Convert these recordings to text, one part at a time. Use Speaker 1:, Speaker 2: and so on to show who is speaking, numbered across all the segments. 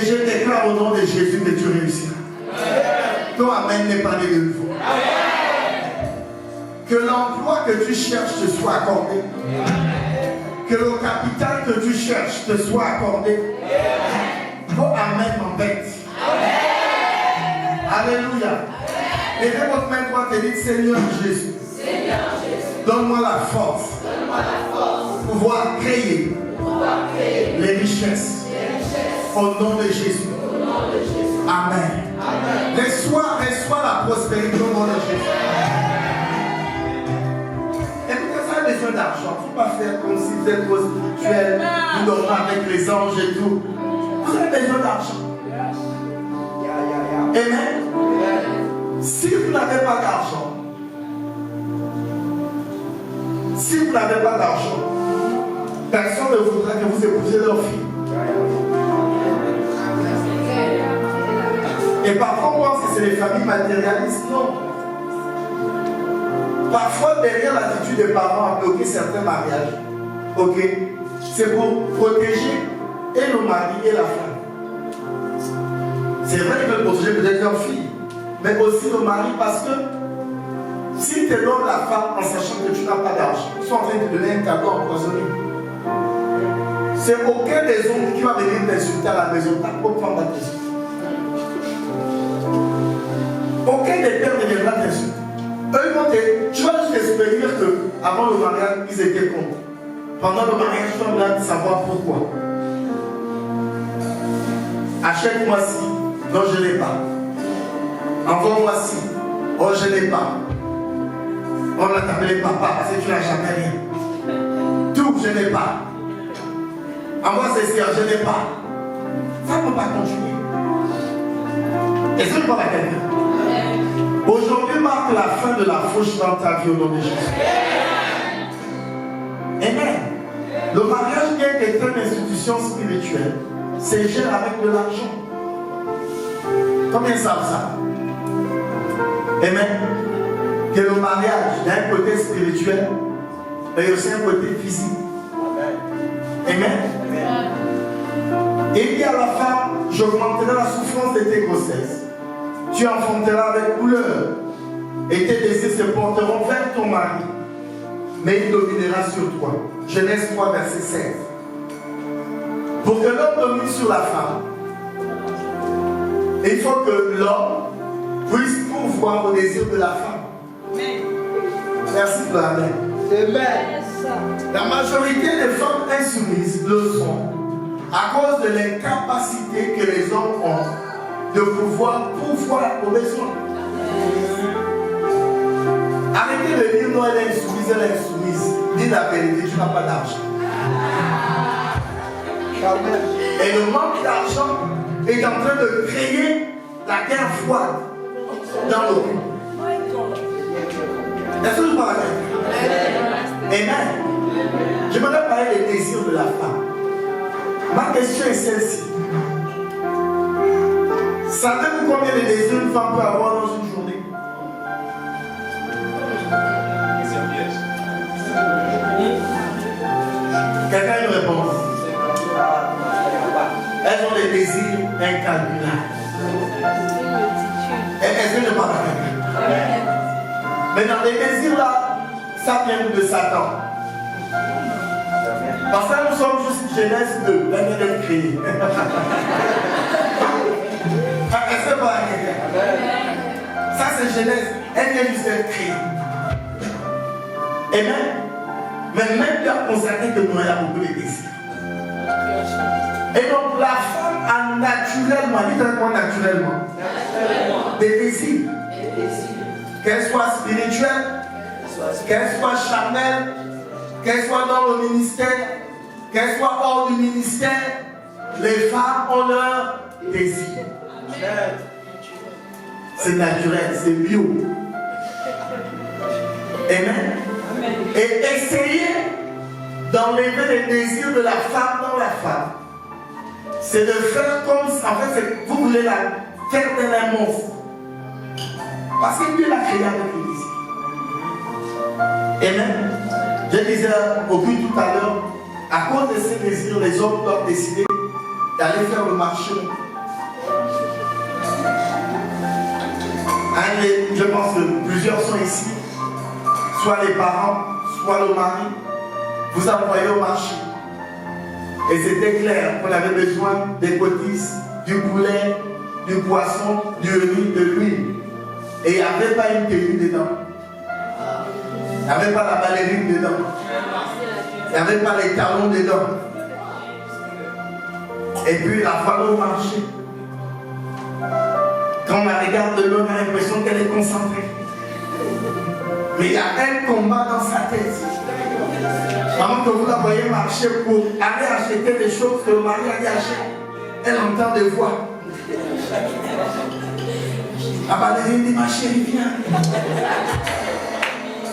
Speaker 1: Et je déclare au nom de Jésus que tu réussiras. Ton amen n'est pas de nouveau. Que l'emploi que tu cherches te soit accordé. Que le capital que tu cherches te soit accordé. Ton amen m'embête. Alléluia. Levez votre main droite et dites Seigneur Jésus. Donne-moi la force. Pour pouvoir créer les richesses. Au nom de Jésus. Amen. Reçois la prospérité au nom de Jésus. Et pourquoi ça a besoin d'argent? Il ne faut pas faire comme si vous êtes spirituel, vous dormez avec les anges et tout. Vous avez besoin d'argent. Amen. Si vous n'avez pas d'argent, personne ne voudra que vous épousiez leur fille. Et parfois, on pense que c'est les familles matérialistes. Non. Parfois, derrière l'attitude des parents à bloquer certains mariages, ok, c'est pour protéger et le mari et la femme. C'est vrai qu'ils veulent protéger peut-être leur fille, mais aussi le mari, parce que si tu donnes la femme en sachant que tu n'as pas d'argent, ils sont en train de te donner un cadeau empoisonné. C'est aucun des hommes qui va venir t'insulter à la maison, ta propre femme va t'insulter. Aucun des pères ne viendra t'insulter. Eux, ils vont te... Tu vas juste espérer qu'avant le mariage, ils étaient contre. Pendant le mariage, tu vas savoir pourquoi. Achète-moi ci, non je n'ai pas. Envoie-moi ci, oh je n'ai pas. On va t'appeler papa parce que tu n'as jamais rien. Tout, je n'ai pas. Envoie ceci, je n'ai pas. Ça ne peut pas continuer. Est-ce que tu parles à quelqu'un? Aujourd'hui marque la fin de la fauche dans ta vie au nom de Jésus. Amen. Le mariage, bien qu'être une institution spirituelle, c'est gère avec de l'argent. Combien savent ça? Amen. Que le mariage, il y a un côté spirituel, mais aussi un côté physique. Amen. Et dit à la femme, j'augmenterai la souffrance de tes grossesses. Tu enfanteras avec couleur. Et tes désirs se porteront vers ton mari. Mais il dominera sur toi. Genèse 3, verset 16. Pour que l'homme domine sur la femme, il faut que l'homme puisse pourvoir au désir de la femme. Merci pour la main. Amen. La majorité des femmes insoumises le sont à cause de l'incapacité que les hommes ont de pouvoir pourvoir aux besoins. Arrêtez de dire non, elle est insoumise. Dis la vérité, tu n'as pas d'argent. Et le manque d'argent est en train de créer la guerre froide dans le monde. Est-ce que je parle à quelqu'un? Amen. Je voudrais parler des désirs de la femme. Ma question est celle-ci. Savez-vous combien de désirs une femme peut avoir dans une journée? Quelqu'un a une réponse? Elles ont des désirs incalculables. Est-ce que je parle à quelqu'un? Mais dans les désirs là, ça vient de Satan. Parce que nous sommes juste Genèse 2, elle vient d'être créée. Est-ce que pas à quelqu'un? Ça c'est Genèse, elle vient juste d'être créée. Amen. Mais même Dieu a constaté que nous avons beaucoup de désirs. Et donc la femme a naturellement, dites-moi naturellement, des désirs. Qu'elle soit spirituelle, qu'elle soit charnelle, qu'elle soit dans le ministère, qu'elle soit hors du ministère, les femmes ont leurs désirs. C'est naturel, c'est bio. Amen. Et essayer d'enlever les désirs de la femme dans la femme, c'est de faire comme si, en fait, vous voulez la faire d'un monstre. Parce que Dieu l'a créé avec les désirs. Amen. Je disais au but tout à l'heure, à cause de ces désirs, les hommes doivent décider d'aller faire le marché Je pense que plusieurs sont ici, soit les parents, soit le mari, vous envoyez au marché. Et c'était clair qu'on avait besoin des cotises, du poulet, du poisson, du riz, de l'huile. Et il n'y avait pas une tenue dedans. Il n'y avait pas la ballerine dedans. Il n'y avait pas les talons dedans. Et puis la femme au marché. Quand on la regarde de l'eau, on a l'impression qu'elle est concentrée. Mais il y a un combat dans sa tête. Avant que vous la voyez marcher pour aller acheter des choses que le mari a dit acheter, elle entend des voix. La ballerine dit, ma chérie, viens.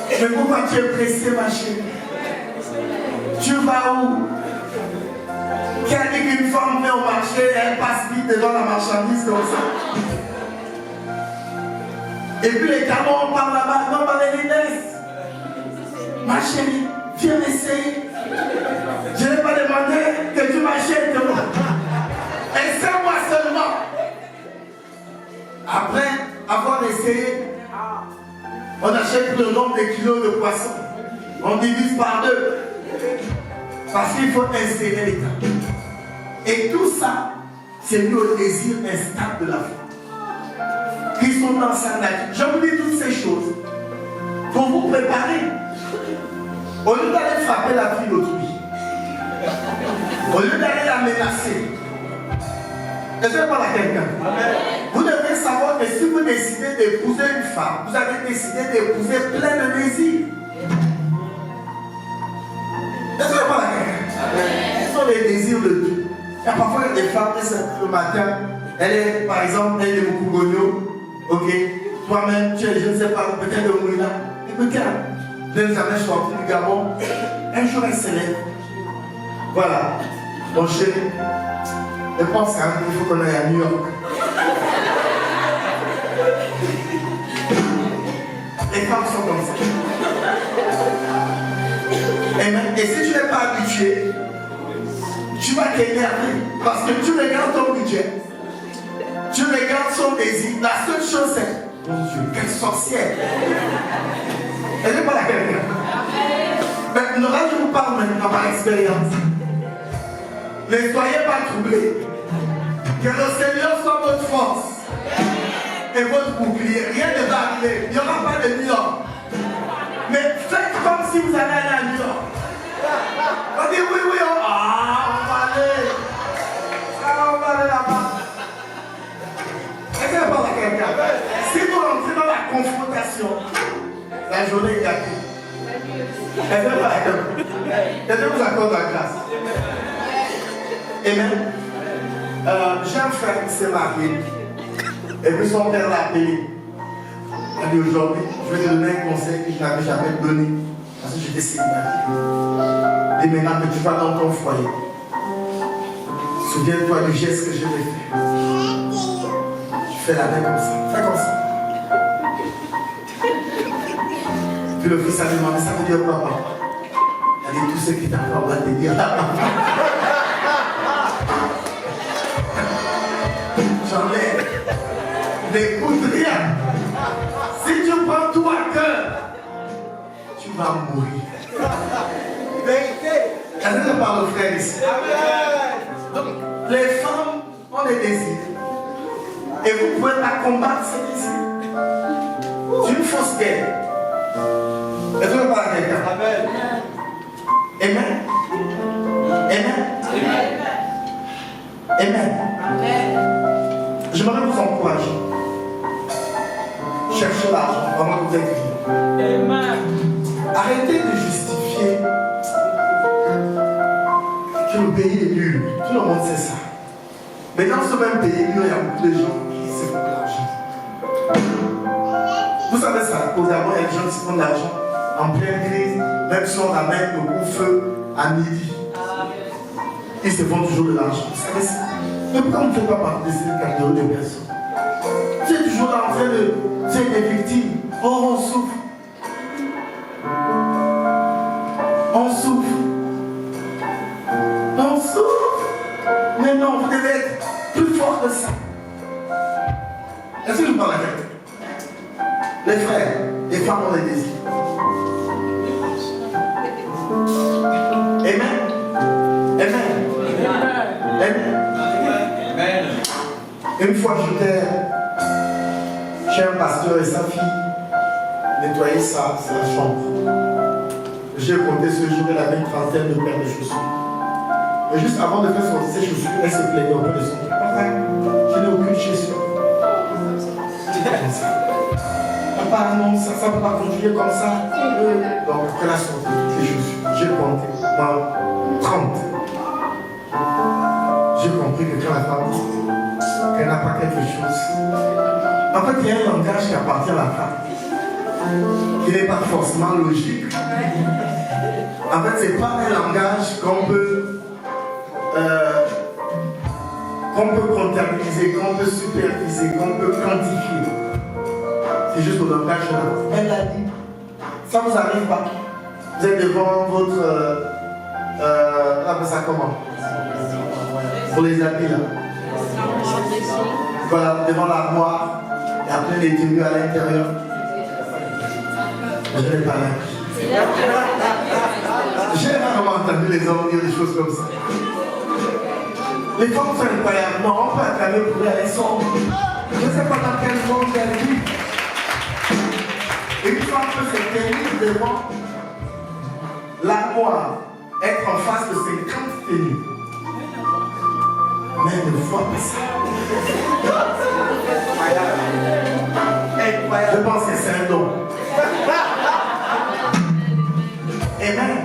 Speaker 1: Mais pourquoi tu es pressée, ma chérie? Tu vas où? Qui a dit qu'une femme vient au marché et elle passe vite devant la marchandise comme ça? Et puis les camons parlent là-bas, non, ballerine, ma chérie, viens m'essayer. Je n'ai pas demandé que tu m'achètes de moi. Essaie-moi seulement. Après avoir essayé, on achète le nombre de kilos de poisson. On divise par 2. Parce qu'il faut insérer les camps. Et tout ça, c'est lié au désir instable de la femme. Qui sont dans sa nature. Je vous dis toutes ces choses pour vous préparer. Au lieu d'aller frapper la fille d'autrui, au lieu d'aller la menacer, est-ce que je parle à quelqu'un? Vous devez savoir que si vous décidez d'épouser une femme, vous avez décidé d'épouser plein de désirs. Est-ce que je parle à quelqu'un? Ce sont les désirs de Dieu. Il y a parfois des femmes qui s'appellent le matin, elle est par exemple, elle est de Mukugogno, ok? Toi-même, tu es, je ne sais pas, peut-être de Mouina. Écoutez, vous n'êtes jamais sorti du Gabon. Un jour, elle se lève. Voilà, mon chéri, je pense qu'il faut qu'on aille à New York. Les femmes sont comme ça. Et si tu n'es pas habitué, tu vas t'énerver parce que tu regardes ton budget, tu regardes son désir. La seule chose c'est, mon Dieu, quelle sorcière. Elle n'est pas la quelqu'un. Maintenant, là, je vous parle maintenant par expérience. Ne soyez pas troublés. Que le Seigneur soit votre force et votre bouclier. Rien ne va arriver. Il n'y aura pas de New York. Mais faites comme si vous allez aller à New York. On dit oui, oui, on va aller. On va aller là-bas. Est-ce que pas la quelqu'un? Si vous rentrez dans la confrontation, la journée est gâtée. Est-ce que pas la quelqu'un? Est-ce que vous accorde la grâce? Amen. J'ai un frère qui s'est marié. Et puis son père l'a appelé. Il a dit aujourd'hui, je vais te donner un conseil que je n'avais jamais donné. Parce que j'étais célibataire. Et maintenant que tu vas dans ton foyer, souviens-toi du geste que je vais faire. Tu fais la main comme ça. Fais comme ça. Puis le fils a demandé, ça veut dire quoi, papa? Il a dit, tout ce qui t'apprend, on va te dire. J'en ai. N'écoute rien. Si tu prends tout à cœur, tu vas mourir. Est-ce que je parle aux frères ici? Donc, les femmes ont des désirs. Et vous pouvez pas combattre ces désirs. C'est une fausse guerre. Est-ce que je parle à quelqu'un? Amen. Amen. Amen. Amen. J'aimerais vous encourager. Cherchez l'argent avant que vous êtes libre. Amen. Arrêtez de justifier que le pays est nul. Tout le monde sait ça. Mais dans ce même pays, il y a beaucoup de gens qui se font de l'argent. Vous savez ça, aux avant, il y a des gens qui se font de l'argent en pleine crise, même si on ramène le couvre-feu à midi. Ils se font toujours de l'argent. Vous savez ça? Mais pourquoi on ne fait pas partie de cette catégorie de personnes? Tu es toujours là en train de faire des victimes. Oh, on souffre. On souffre. On souffre. Mais non, vous devez être plus fort que ça. Est-ce que je parle à quelqu'un? Les frères, les femmes ont des désirs. Amen. Amen. Amen. Une fois, j'étais chez un pasteur et sa fille nettoyer sa chambre. J'ai compté ce jour, elle avait une trentaine de paires de chaussures. Mais juste avant de faire sortir ses chaussures, elle se plaignait auprès de son père. Papa, je n'ai aucune chaussure. Papa, non, ça ne peut pas continuer comme ça. Donc, elle a sorti ses chaussures. J'ai compté. 30. J'ai compris que quand la femme dit qu'elle n'a pas quelque chose, en fait, il y a un langage qui appartient à la femme, qui n'est pas forcément logique. En fait, ce n'est pas un langage qu'on peut comptabiliser, qu'on peut superviser, qu'on peut quantifier. C'est juste le langage de la femme. Elle l'a dit. Ça ne vous arrive pas. Vous êtes devant votre... on appelle ça comment? Pour les habits là. Voilà, devant l'armoire. Il y a plein de tenues à l'intérieur. Je n'ai pas l'air. J'ai rarement entendu les hommes dire des choses comme ça. Les femmes sont incroyables. Non, on peut acclamer pour elles sont. Je ne sais pas dans quel monde elles vivent. Une femme peut se tenir devant l'armoire, être en face de 50 tenues. Mais elle ne voit pas ça. Je pense que c'est un don. Amen.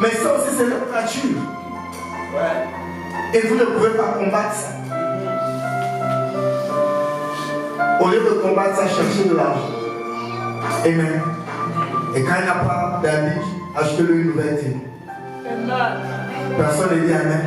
Speaker 1: Mais ça aussi, c'est notre nature. Et vous ne pouvez pas combattre ça. Au lieu de combattre ça, cherchez de l'argent. Amen. Et quand il n'y a pas d'habit, achetez-le une nouvelle tenue. Personne ne dit Amen.